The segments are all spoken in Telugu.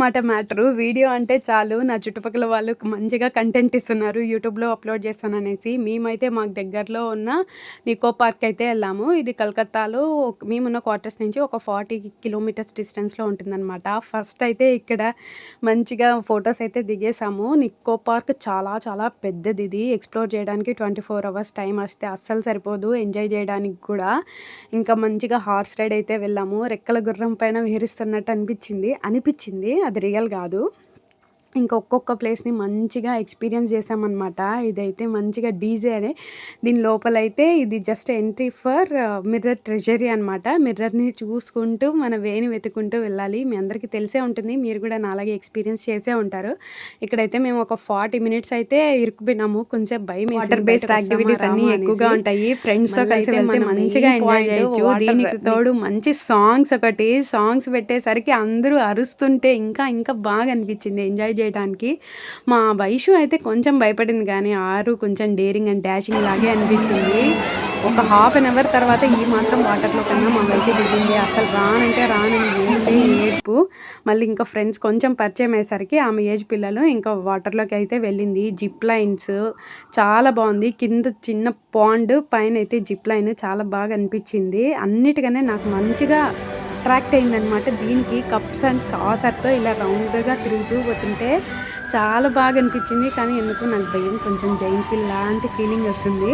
అదనమాట మ్యాటరు. వీడియో అంటే చాలు నా చుట్టుపక్కల వాళ్ళు మంచిగా కంటెంట్ ఇస్తున్నారు యూట్యూబ్‌లో అప్‌లోడ్ చేస్తాననేసి. మేమైతే మాకు దగ్గరలో ఉన్న నికో పార్క్ అయితే వెళ్ళాము. ఇది కలకత్తాలో మేమున్న క్వార్టర్స్ నుంచి ఒక 40 కిలోమీటర్స్ డిస్టెన్స్‌లో ఉంటుందనమాట. ఫస్ట్ అయితే ఇక్కడ మంచిగా ఫోటోస్ అయితే దిగేసాము. నికో పార్క్ చాలా చాలా పెద్దదిది. ఎక్స్‌ప్లోర్ చేయడానికి 24 అవర్స్ టైం వస్తే అస్సలు సరిపోదు. ఎంజాయ్ చేయడానికి కూడా. ఇంకా మంచిగా హార్స్ రైడ్ అయితే వెళ్ళాము. రెక్కల గుర్రం పైన విహరిస్తున్నట్టు అనిపిచ్చింది. అది రియల్ గాదు. ఇంకా ఒక్కొక్క ప్లేస్‌ని మంచిగా ఎక్స్‌పీరియన్స్ చేశామనమాట. ఇదైతే మంచిగా డీజే అనే దీని లోపలైతే ఇది just entry for mirror treasury అనమాట. మిర్రర్‌ని చూసుకుంటూ మన వేని వెతుక్కుంటూ వెళ్ళాలి. మీ అందరికీ తెలిసే ఉంటుంది. మీరు కూడా నాలాగే ఎక్స్‌పీరియన్స్ చేసే ఉంటారు. ఇక్కడైతే మేము ఒక 40 మినిట్స్ అయితే ఇరుక్కుపోయినాము. కొంచెం భయమేసింది. వాటర్ బేస్డ్ యాక్టివిటీస్ అన్నీ ఎక్కువగా ఉంటాయి. ఫ్రెండ్స్‌తో కలిసి వెళ్తే మంచిగా ఎంజాయ్ చేయొచ్చు. దీనికి తోడు మంచి సాంగ్స్ పెట్టేసరికి అందరూ అరుస్తుంటే ఇంకా బాగా అనిపించింది ఎంజాయ్ చేయడానికి. మా వైషు అయితే కొంచెం భయపడింది కానీ ఆరు కొంచెం డేరింగ్ అండ్ డాషింగ్ లాగే అనిపించింది. ఒక హాఫ్ అన్ అవర్ తర్వాత ఈ మాత్రం వాటర్లో కన్నా మా వైషు దిగింది. అసలు రానంటే రానని ఏడుపు. మళ్ళీ ఇంకా ఫ్రెండ్స్ కొంచెం పరిచయం అయ్యేసరికి ఆమె ఏజ్ పిల్లలు ఇంకా వాటర్లోకి అయితే వెళ్ళింది. జిప్ లైన్స్ చాలా బాగుంది. కింద చిన్న పాండ్ పైన అయితే జిప్ లైన్ చాలా బాగా అనిపించింది. అన్నిటికన్నా నాకు మంచిగా అట్రాక్ట్ అయిందనమాట. దీనికి కప్స్ అండ్ సాసర్తో ఇలా రౌండ్గా తిరుగుతూ పోతుంటే చాలా బాగా అనిపించింది. కానీ ఎందుకు నాకు భయం, కొంచెం జైంట్ వీల్ లాంటి ఫీలింగ్ వస్తుంది.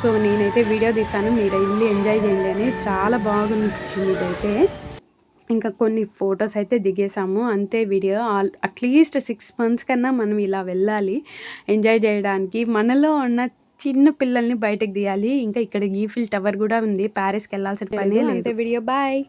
సో నేనైతే వీడియో తీసాను, మీరు వెళ్ళి ఎంజాయ్ చేయండి అని. చాలా బాగా అనిపించింది ఇదైతే. ఇంకా కొన్ని ఫొటోస్ అయితే దిగేసాము అంతే. వీడియో అట్లీస్ట్ 6 మంత్స్ కన్నా మనం ఇలా వెళ్ళాలి ఎంజాయ్ చేయడానికి. మనలో ఉన్న చిన్న పిల్లల్ని బయటకు తీయాలి. ఇంకా ఇక్కడ ఈఫిల్ టవర్ కూడా ఉంది. ప్యారిస్కి వెళ్ళాల్సిన పని లేదు. అంతే వీడియో. బాయ్.